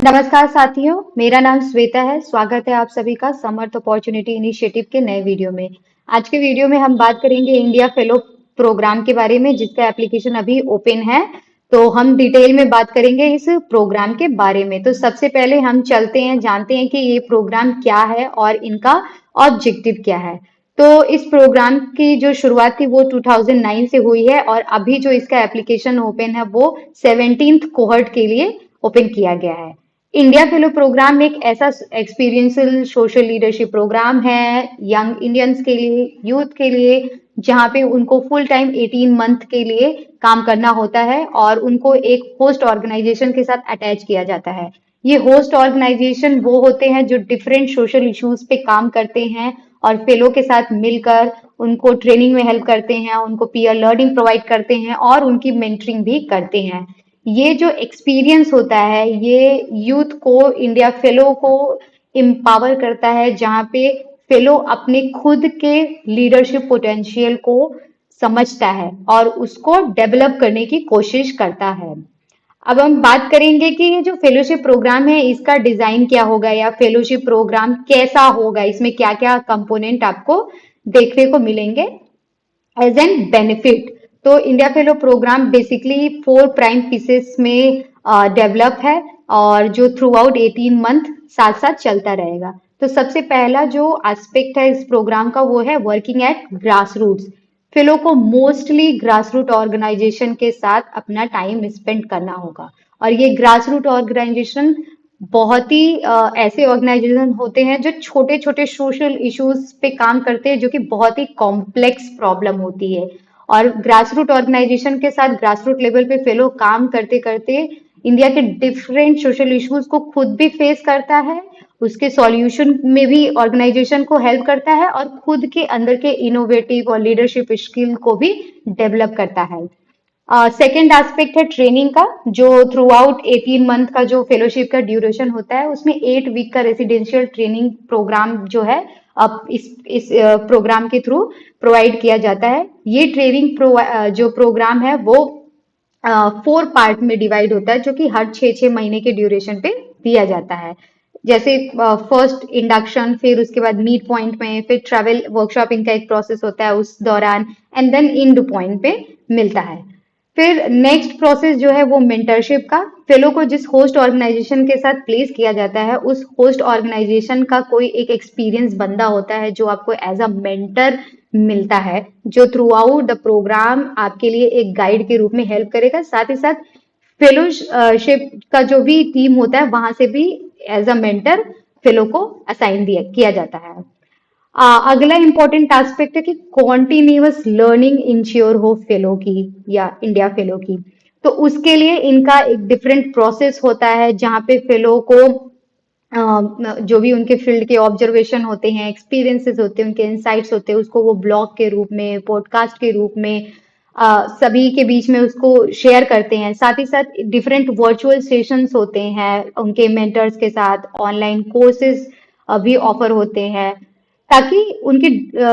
नमस्कार साथियों, मेरा नाम श्वेता है। स्वागत है आप सभी का समर्थ अपॉर्चुनिटी इनिशिएटिव के नए वीडियो में। आज के वीडियो में हम बात करेंगे इंडिया फेलो प्रोग्राम के बारे में, जिसका एप्लीकेशन अभी ओपन है। तो हम डिटेल में बात करेंगे इस प्रोग्राम के बारे में। तो सबसे पहले हम चलते हैं, जानते हैं कि ये प्रोग्राम क्या है और इनका ऑब्जेक्टिव क्या है। तो इस प्रोग्राम की जो शुरुआत थी वो 2009 से हुई है और अभी जो इसका एप्लीकेशन ओपन है वो 17th कोहर्ट के लिए ओपन किया गया है। इंडिया फेलो प्रोग्राम एक ऐसा एक्सपीरियंशियल सोशल लीडरशिप प्रोग्राम है यंग इंडियंस के लिए, यूथ के लिए, जहाँ पे उनको फुल टाइम 18 मंथ के लिए काम करना होता है और उनको एक होस्ट ऑर्गेनाइजेशन के साथ अटैच किया जाता है। ये होस्ट ऑर्गेनाइजेशन वो होते हैं जो डिफरेंट सोशल इश्यूज पे काम करते हैं और फेलो के साथ मिलकर उनको ट्रेनिंग में हेल्प करते हैं, उनको पीयर लर्निंग प्रोवाइड करते हैं और उनकी मेंटरिंग भी करते हैं। ये जो एक्सपीरियंस होता है ये यूथ को, इंडिया फेलो को एम्पावर करता है, जहाँ पे फेलो अपने खुद के लीडरशिप पोटेंशियल को समझता है और उसको डेवलप करने की कोशिश करता है। अब हम बात करेंगे कि ये जो फेलोशिप प्रोग्राम है इसका डिजाइन क्या होगा या फेलोशिप प्रोग्राम कैसा होगा, इसमें क्या क्या कंपोनेंट आपको देखने को मिलेंगे एज एन बेनिफिट। तो India fellow program basically 4 prime pieces में डेवलप है और जो थ्रू आउट 18 मंथ साथ साथ चलता रहेगा। तो सबसे पहला जो एस्पेक्ट है इस प्रोग्राम का वो है working at grass roots. Fellow को मोस्टली ग्रास रूट ऑर्गेनाइजेशन के साथ अपना टाइम स्पेंड करना होगा और ये ग्रास रूट ऑर्गेनाइजेशन बहुत ही ऐसे ऑर्गेनाइजेशन होते हैं जो छोटे छोटे सोशल इश्यूज पे काम करते हैं, जो कि बहुत ही कॉम्प्लेक्स प्रॉब्लम होती है। और ग्रास रूट ऑर्गेनाइजेशन के साथ ग्रास रूट लेवल पे फेलो काम करते करते इंडिया के डिफरेंट सोशल इश्यूज को खुद भी फेस करता है, उसके सॉल्यूशन में भी ऑर्गेनाइजेशन को हेल्प करता है और खुद के अंदर के इनोवेटिव और लीडरशिप स्किल को भी डेवलप करता है। सेकेंड एस्पेक्ट है ट्रेनिंग का, जो थ्रू आउट 18 मंथ का जो फेलोशिप का ड्यूरेशन होता है उसमें 8 वीक का रेसिडेंशियल ट्रेनिंग प्रोग्राम जो है अब इस प्रोग्राम के थ्रू प्रोवाइड किया जाता है। ये ट्रेनिंग जो प्रोग्राम है वो 4 पार्ट में डिवाइड होता है, जो कि हर 6-6 महीने के ड्यूरेशन पे दिया जाता है। जैसे फर्स्ट इंडक्शन, फिर उसके बाद मीट पॉइंट में, फिर ट्रैवल वर्कशॉपिंग का एक प्रोसेस होता है उस दौरान, एंड देन इंड पॉइंट पे मिलता है। फिर नेक्स्ट प्रोसेस जो है वो मेंटरशिप का। फेलो को जिस होस्ट ऑर्गेनाइजेशन के साथ प्लेस किया जाता है उस होस्ट ऑर्गेनाइजेशन का कोई एक एक्सपीरियंस बंदा होता है जो आपको एज अ मेंटर मिलता है, जो थ्रू आउट द प्रोग्राम आपके लिए एक गाइड के रूप में हेल्प करेगा। साथ ही साथ फेलोशिप का जो भी टीम होता है वहां से भी एज अ मेंटर फेलो को असाइन दिया किया जाता है। अगला इंपॉर्टेंट एस्पेक्ट है कि कॉन्टिन्यूअस लर्निंग इंश्योर हो फेलो की या इंडिया फेलो की। तो उसके लिए इनका एक डिफरेंट प्रोसेस होता है, जहाँ पे फेलो को जो भी उनके फील्ड के ऑब्जर्वेशन होते हैं, एक्सपीरियंसेस होते हैं, उनके इंसाइट्स होते हैं, उसको वो ब्लॉग के रूप में, पॉडकास्ट के रूप में सभी के बीच में उसको शेयर करते हैं। साथ ही साथ डिफरेंट वर्चुअल सेशंस होते हैं उनके मेंटर्स के साथ, ऑनलाइन कोर्सेज भी ऑफर होते हैं, ताकि उनकी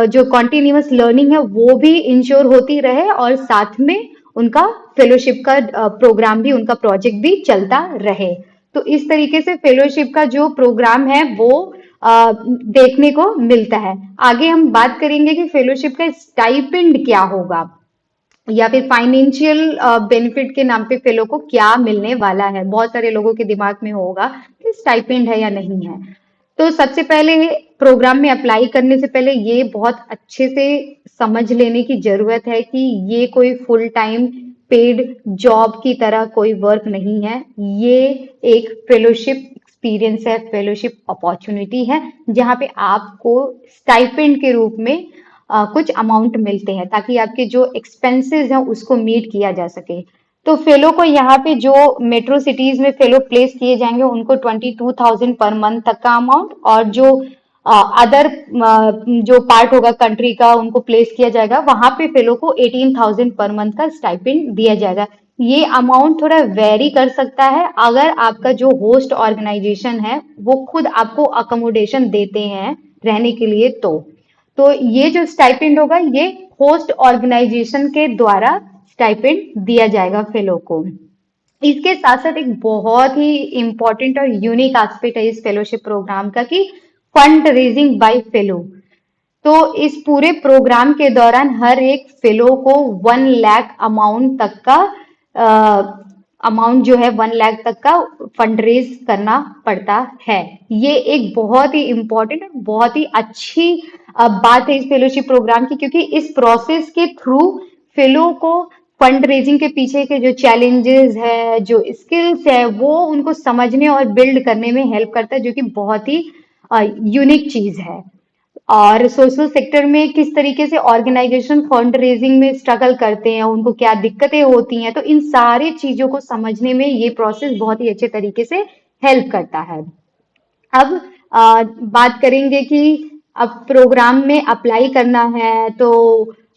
जो कॉन्टिन्यूअस लर्निंग है वो भी इंश्योर होती रहे और साथ में उनका फेलोशिप का प्रोग्राम भी, उनका प्रोजेक्ट भी चलता रहे। तो इस तरीके से फेलोशिप का जो प्रोग्राम है वो देखने को मिलता है। आगे हम बात करेंगे कि फेलोशिप का स्टाइपेंड क्या होगा या फिर फाइनेंशियल बेनिफिट के नाम पे फेलो को क्या मिलने वाला है। बहुत सारे लोगों के दिमाग में होगा कि स्टाइपेंड है या नहीं है। तो सबसे पहले प्रोग्राम में अप्लाई करने से पहले ये बहुत अच्छे से समझ लेने की जरूरत है कि ये कोई फुल टाइम पेड जॉब की तरह कोई वर्क नहीं है। ये एक फेलोशिप एक्सपीरियंस है, फेलोशिप अपॉर्चुनिटी है, जहाँ पे आपको स्टाइपेंड के रूप में कुछ अमाउंट मिलते हैं ताकि आपके जो एक्सपेंसेस हैं उसको मीट किया जा सके। तो फेलो को यहाँ पे जो मेट्रो सिटीज में फेलो प्लेस किए जाएंगे उनको 22,000 पर मंथ तक का अमाउंट, और जो अदर जो पार्ट होगा कंट्री का उनको प्लेस किया जाएगा वहां पे फेलो को 18,000 पर मंथ का स्टाइपेंड दिया जाएगा। ये अमाउंट थोड़ा वेरी कर सकता है अगर आपका जो होस्ट ऑर्गेनाइजेशन है वो खुद आपको अकोमोडेशन देते हैं रहने के लिए। तो ये जो स्टाइपेंड होगा ये होस्ट ऑर्गेनाइजेशन के द्वारा स्टाइपेंड दिया जाएगा फेलो को। इसके साथ साथ एक बहुत ही इम्पोर्टेंट और यूनिक एस्पेक्ट है इस फेलोशिप प्रोग्राम का कि फंड रेजिंग बाय फेलो। तो इस पूरे प्रोग्राम के दौरान हर एक फेलो को 1 लाख अमाउंट तक का अमाउंट जो है 1 लाख तक का फंड रेज करना पड़ता है। ये एक बहुत ही इम्पोर्टेंट और बहुत ही अच्छी बात है इस फेलोशिप प्रोग्राम की, क्योंकि इस प्रोसेस के थ्रू फेलो को फंड रेजिंग के पीछे के जो चैलेंजेस है, जो स्किल्स है, वो उनको समझने और बिल्ड करने में हेल्प करता है, जो कि बहुत ही यूनिक चीज है। और सोशल सेक्टर में किस तरीके से ऑर्गेनाइजेशन फंड रेजिंग में स्ट्रगल करते हैं, उनको क्या दिक्कतें होती हैं, तो इन सारी चीजों को समझने में ये प्रोसेस बहुत ही अच्छे तरीके से हेल्प करता है। अब बात करेंगे कि अब प्रोग्राम में अप्लाई करना है तो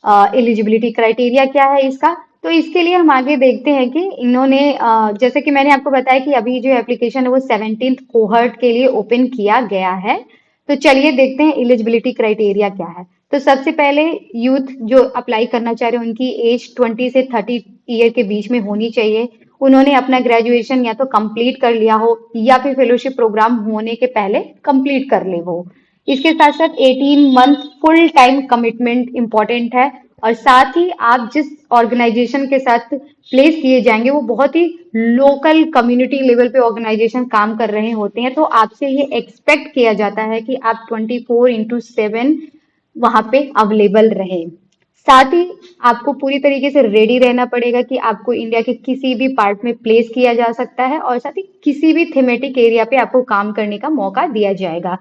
एलिजिबिलिटी क्राइटेरिया क्या है इसका। तो इसके लिए हम आगे देखते हैं कि इन्होंने जैसे कि मैंने आपको बताया कि अभी जो एप्लीकेशन है वो 17th कोहर्ट के लिए ओपन किया गया है। तो चलिए देखते हैं एलिजिबिलिटी क्राइटेरिया क्या है। तो सबसे पहले यूथ जो अप्लाई करना चाह रहे हैं उनकी एज 20 से 30 ईयर के बीच में होनी चाहिए। उन्होंने अपना ग्रेजुएशन या तो कंप्लीट कर लिया हो या फिर फेलोशिप प्रोग्राम होने के पहले कंप्लीट कर ले वो। इसके साथ साथ 18 month full time commitment important है। और साथ ही आप जिस ऑर्गेनाइजेशन के साथ प्लेस किए जाएंगे वो बहुत ही लोकल कम्युनिटी लेवल पे ऑर्गेनाइजेशन काम कर रहे होते हैं, तो आपसे ये एक्सपेक्ट किया जाता है कि आप 24/7 वहां पे अवेलेबल रहे। साथ ही आपको पूरी तरीके से रेडी रहना पड़ेगा कि आपको इंडिया के किसी भी पार्ट में प्लेस किया जा सकता है, और साथ ही किसी भी थीमेटिक एरिया पे आपको काम करने का मौका दिया जाएगा,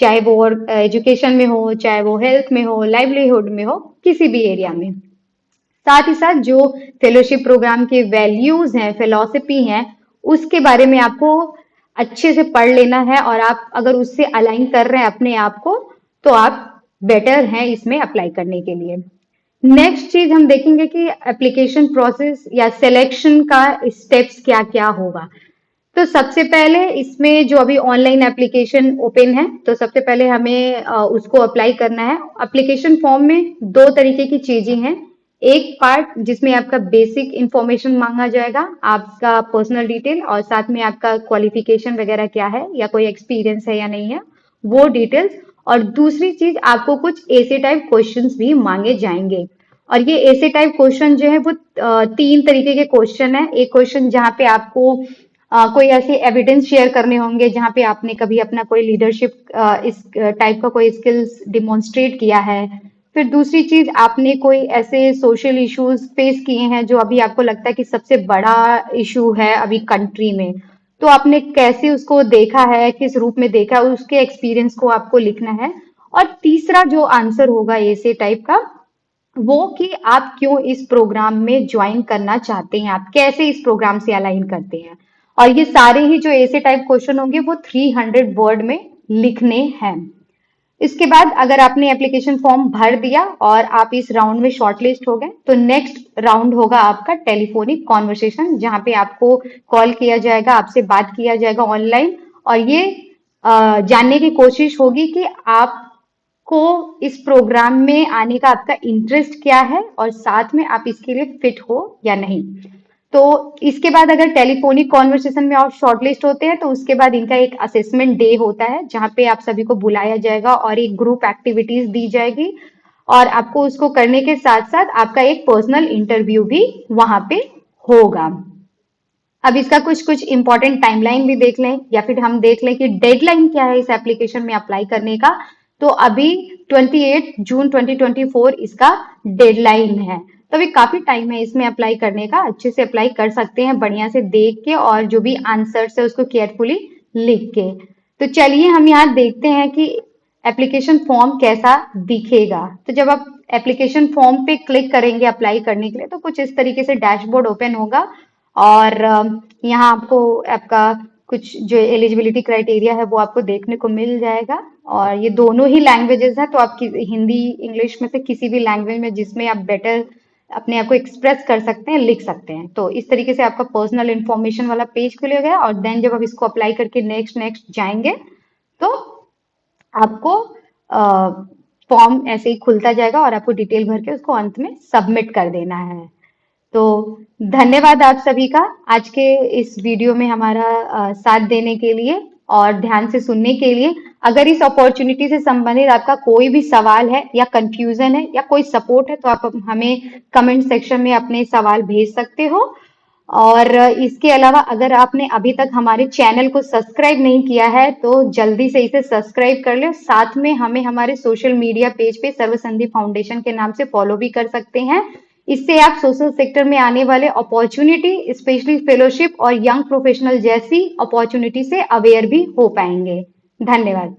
चाहे वो एजुकेशन में हो, चाहे वो हेल्थ में हो, लाइवलीहुड में हो, किसी भी एरिया में। साथ ही साथ जो फेलोशिप प्रोग्राम के वैल्यूज हैं, फिलॉसफी हैं, उसके बारे में आपको अच्छे से पढ़ लेना है, और आप अगर उससे अलाइन कर रहे हैं अपने आप को तो आप बेटर हैं इसमें अप्लाई करने के लिए। नेक्स्ट चीज हम देखेंगे कि एप्लीकेशन प्रोसेस या सिलेक्शन का स्टेप्स क्या क्या होगा। तो सबसे पहले इसमें जो अभी ऑनलाइन एप्लीकेशन ओपन है, तो सबसे पहले हमें उसको अप्लाई करना है। एप्लीकेशन फॉर्म में दो तरीके की चीजें हैं। एक पार्ट जिसमें आपका बेसिक इंफॉर्मेशन मांगा जाएगा, आपका पर्सनल डिटेल, और साथ में आपका क्वालिफिकेशन वगैरह क्या है या कोई एक्सपीरियंस है या नहीं है, वो डिटेल्स। और दूसरी चीज आपको कुछ ऐसे टाइप क्वेश्चंस भी मांगे जाएंगे। और ये ऐसे टाइप क्वेश्चन जो है वो 3 तरीके के क्वेश्चन है। एक क्वेश्चन जहाँ पे आपको कोई ऐसे एविडेंस शेयर करने होंगे जहाँ पे आपने कभी अपना कोई लीडरशिप इस टाइप का कोई स्किल्स डिमॉन्स्ट्रेट किया है। फिर दूसरी चीज, आपने कोई ऐसे सोशल इश्यूज फेस किए हैं जो अभी आपको लगता है कि सबसे बड़ा इशू है अभी कंट्री में, तो आपने कैसे उसको देखा है, किस रूप में देखा है, उसके एक्सपीरियंस को आपको लिखना है। और तीसरा जो आंसर होगा ऐसे टाइप का, वो कि आप क्यों इस प्रोग्राम में ज्वाइन करना चाहते हैं, आप कैसे इस प्रोग्राम से अलाइन करते हैं। और ये सारे ही जो ऐसे टाइप क्वेश्चन होंगे वो 300 वर्ड में लिखने हैं। इसके बाद अगर आपने एप्लीकेशन फॉर्म भर दिया और आप इस राउंड में शॉर्टलिस्ट हो गए, तो नेक्स्ट राउंड होगा आपका टेलीफोनिक कॉन्वर्सेशन, जहां पे आपको कॉल किया जाएगा, आपसे बात किया जाएगा ऑनलाइन। और ये जानने की कोशिश होगी कि आप को इस प्रोग्राम में आने का आपका इंटरेस्ट क्या है, और साथ में आप इसके लिए फिट हो या नहीं। तो इसके बाद अगर टेलीफोनिक कॉन्वर्सेशन में आप शॉर्टलिस्ट होते हैं, तो उसके बाद इनका एक असेसमेंट डे होता है जहां पे आप सभी को बुलाया जाएगा और एक ग्रुप एक्टिविटीज दी जाएगी, और आपको उसको करने के साथ साथ आपका एक पर्सनल इंटरव्यू भी वहां पे होगा। अब इसका कुछ कुछ इंपॉर्टेंट टाइमलाइन भी देख लें, या फिर हम देख लें कि डेडलाइन क्या है इस एप्लीकेशन में अप्लाई करने का। तो अभी 28 जून 2024 इसका डेडलाइन है। तो अभी काफी टाइम है इसमें अप्लाई करने का, अच्छे से अप्लाई कर सकते हैं बढ़िया से देख के, और जो भी आंसर्स है उसको केयरफुली लिख के। तो चलिए हम यहाँ देखते हैं कि एप्लीकेशन फॉर्म कैसा दिखेगा। तो जब आप एप्लीकेशन फॉर्म पे क्लिक करेंगे अप्लाई करने के लिए, तो कुछ इस तरीके से डैशबोर्ड ओपन होगा, और यहाँ आपको आपका कुछ जो एलिजिबिलिटी क्राइटेरिया है वो आपको देखने को मिल जाएगा। और ये दोनों ही लैंग्वेजेस हैं, तो आप हिंदी इंग्लिश में से किसी भी लैंग्वेज में जिसमें आप बेटर अपने आप को एक्सप्रेस कर सकते हैं, लिख सकते हैं। तो इस तरीके से आपका पर्सनल इंफॉर्मेशन वाला पेज खुलेगा गया, और देन जब आप इसको अप्लाई करके नेक्स्ट नेक्स्ट जाएंगे तो आपको फॉर्म ऐसे ही खुलता जाएगा, और आपको डिटेल भर के उसको अंत में सबमिट कर देना है। तो धन्यवाद आप सभी का आज के इस वीडियो में हमारा साथ देने के लिए और ध्यान से सुनने के लिए। अगर इस अपॉर्चुनिटी से संबंधित आपका कोई भी सवाल है या कंफ्यूजन है या कोई सपोर्ट है तो आप हमें कमेंट सेक्शन में अपने सवाल भेज सकते हो। और इसके अलावा अगर आपने अभी तक हमारे चैनल को सब्सक्राइब नहीं किया है तो जल्दी से इसे सब्सक्राइब कर ले। साथ में हमें हमारे सोशल मीडिया पेज पे सर्वसंधि फाउंडेशन के नाम से फॉलो भी कर सकते हैं। इससे आप सोशल सेक्टर में आने वाले अपॉर्चुनिटी, स्पेशली फेलोशिप और यंग प्रोफेशनल जैसी अपॉर्चुनिटी से अवेयर भी हो पाएंगे। धन्यवाद।